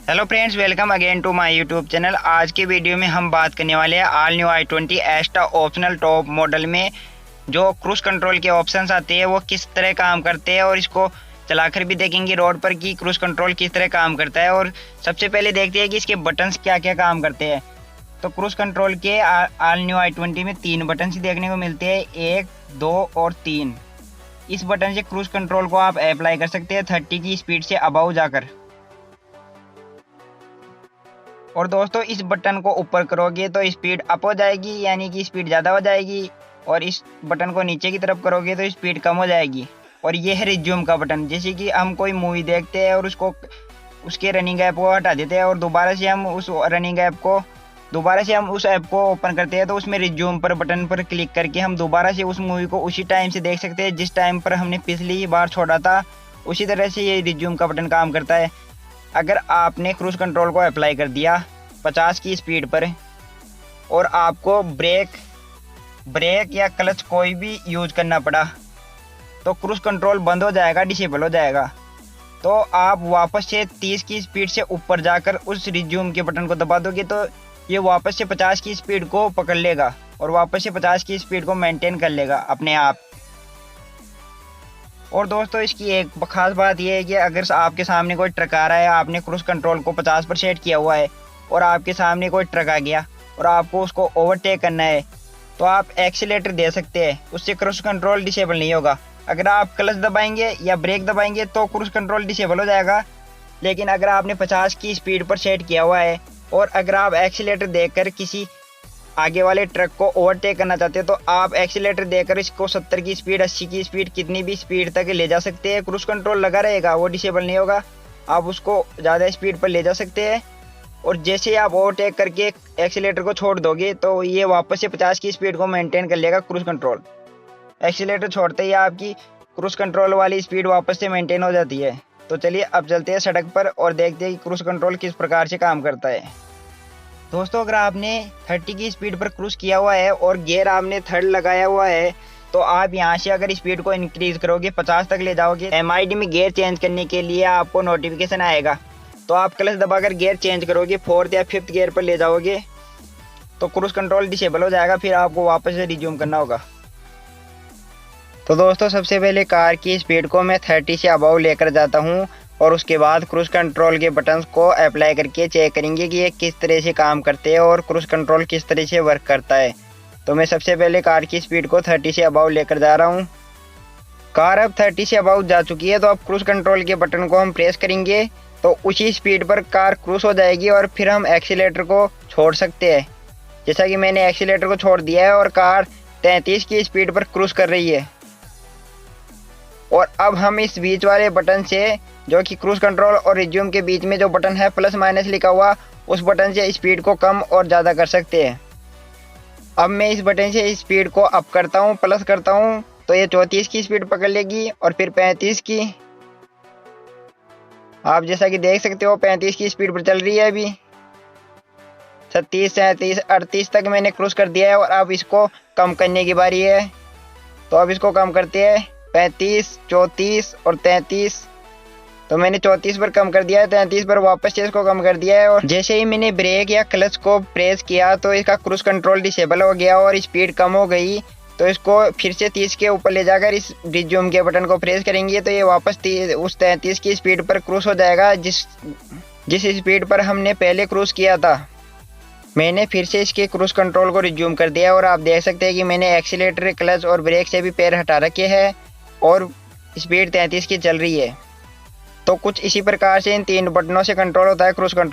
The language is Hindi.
Hello friends, welcome again to my YouTube channel. आज के वीडियो में हम बात करने वाले हैं all new i20 Asta optional top model में जो क्रूज कंट्रोल के ऑप्शंस आते हैं वो किस तरह काम करते हैं, और इसको चलाकर भी देखेंगे रोड पर कि क्रूज कंट्रोल किस तरह काम करता है। और सबसे पहले देखते हैं कि इसके बटन्स क्या क्या काम करते हैं। तो क्रूज कंट्रोल के ऑल न्यू i20 में 3 बटन देखने को मिलते हैं, 1, 2 और 3। इस बटन से क्रूज कंट्रोल को आप अप्लाई कर सकते हैं 30 की स्पीड से अबव जाकर। और दोस्तों, इस बटन को ऊपर करोगे तो स्पीड अप हो जाएगी, यानी कि स्पीड ज़्यादा हो जाएगी, और इस बटन को नीचे की तरफ करोगे तो स्पीड कम हो जाएगी। और ये है रिज्यूम का बटन। जैसे कि हम कोई मूवी देखते हैं और उसके रनिंग ऐप को हटा देते हैं और दोबारा से हम उस ऐप को ओपन करते हैं, तो उसमें रिज्यूम पर बटन पर क्लिक करके हम दोबारा से उस मूवी को उसी टाइम से देख सकते हैं जिस टाइम पर हमने पिछली बार छोड़ा था। उसी तरह से ये रिज्यूम का बटन काम करता है। अगर आपने क्रूज कंट्रोल को अप्लाई कर दिया 50 की स्पीड पर और आपको ब्रेक या क्लच कोई भी यूज करना पड़ा, तो क्रूज कंट्रोल बंद हो जाएगा, डिसेबल हो जाएगा। तो आप वापस से 30 की स्पीड से ऊपर जाकर उस रिज्यूम के बटन को दबा दोगे तो ये वापस से 50 की स्पीड को पकड़ लेगा और वापस से 50 की स्पीड को मेंटेन कर लेगा अपने आप। और दोस्तों, इसकी एक खास बात यह है कि अगर आपके सामने कोई ट्रक आ रहा है, आपने क्रूज कंट्रोल को 50 पर सेट किया हुआ है और आपके सामने कोई ट्रक आ गया और आपको उसको ओवरटेक करना है, तो आप एक्सीलेटर दे सकते हैं, उससे क्रूज कंट्रोल डिसेबल नहीं होगा। अगर आप क्लच दबाएंगे या ब्रेक दबाएंगे तो क्रूज कंट्रोल डिसेबल हो जाएगा। लेकिन अगर आपने 50 की स्पीड पर सेट किया हुआ है और अगर आप एक्सीलेटर देकर किसी आगे वाले ट्रक को ओवरटेक करना चाहते हैं, तो आप एक्सीलेटर देकर इसको 70 की स्पीड, 80 की स्पीड, कितनी भी स्पीड तक ले जा सकते हैं। क्रूज कंट्रोल लगा रहेगा, वो डिसेबल नहीं होगा। आप उसको ज़्यादा स्पीड पर ले जा सकते हैं और जैसे आप ओवरटेक करके एक्सीलेटर को छोड़ दोगे तो ये वापस से 50 की स्पीड को मेंटेन कर लेगा क्रूज कंट्रोल। एक्सीलेटर छोड़ते ही आपकी क्रूज कंट्रोल वाली स्पीड वापस से मेंटेन हो जाती है। तो चलिए अब चलते हैं सड़क पर और देखते हैं कि क्रूज कंट्रोल किस प्रकार से काम करता है। दोस्तों, अगर आपने 30 की स्पीड पर क्रूज किया हुआ है और गियर आपने थर्ड लगाया हुआ है, तो आप यहाँ से अगर स्पीड को इंक्रीज करोगे 50 तक ले जाओगे, MID में गियर चेंज करने के लिए आपको नोटिफिकेशन आएगा। तो आप क्लच दबाकर गियर चेंज करोगे, 4th या 5th गियर पर ले जाओगे तो क्रूज कंट्रोल डिसेबल हो जाएगा, फिर आपको वापस से रिज्यूम करना होगा। तो दोस्तों, सबसे पहले कार की स्पीड को मैं 30 से अबव लेकर जाता हूँ और उसके बाद क्रूज कंट्रोल के बटन्स को अप्लाई करके चेक करेंगे कि ये किस तरह से काम करते हैं और क्रूज कंट्रोल किस तरह से वर्क करता है। तो मैं सबसे पहले कार की स्पीड को 30 से अबव लेकर जा रहा हूँ। कार अब 30 से अबव जा चुकी है, तो अब क्रूज कंट्रोल के बटन को हम प्रेस करेंगे तो उसी स्पीड पर कार क्रूज हो जाएगी और फिर हम एक्सीलेटर को छोड़ सकते हैं। जैसा कि मैंने एक्सीलेटर को छोड़ दिया है और कार 33 की स्पीड पर क्रूज कर रही है। और अब हम इस बीच वाले बटन से, जो कि क्रूज कंट्रोल और रिज्यूम के बीच में जो बटन है प्लस माइनस लिखा हुआ, उस बटन से स्पीड को कम और ज़्यादा कर सकते हैं। अब मैं इस बटन से स्पीड को अप करता हूँ, प्लस करता हूँ, तो ये 34 की स्पीड पकड़ लेगी और फिर 35 की। आप जैसा कि देख सकते हो 35 की स्पीड पर चल रही है। अभी 36, 37, 38 तक मैंने क्रूज कर दिया है और अब इसको कम करने की बारी है। तो अब इसको कम करते हैं, 35, 34 और 33। तो मैंने 34 पर कम कर दिया है, 33 पर वापस से इसको कम कर दिया है। और जैसे ही मैंने ब्रेक या क्लच को प्रेस किया तो इसका क्रूज कंट्रोल डिसेबल हो गया और स्पीड कम हो गई। तो इसको फिर से 30 के ऊपर ले जाकर इस रिज्यूम के बटन को प्रेस करेंगे तो ये वापस उस 33 की स्पीड पर क्रूज हो जाएगा जिस स्पीड पर हमने पहले क्रूज किया था। मैंने फिर से इसके क्रूज कंट्रोल को रिज्यूम कर दिया और आप देख सकते हैं कि मैंने एक्सीलेटर, क्लच और ब्रेक से भी पैर हटा रखे हैं और स्पीड 33 की चल रही है। तो कुछ इसी प्रकार से इन 3 बटनों से कंट्रोल होता है क्रूज कंट्रोल।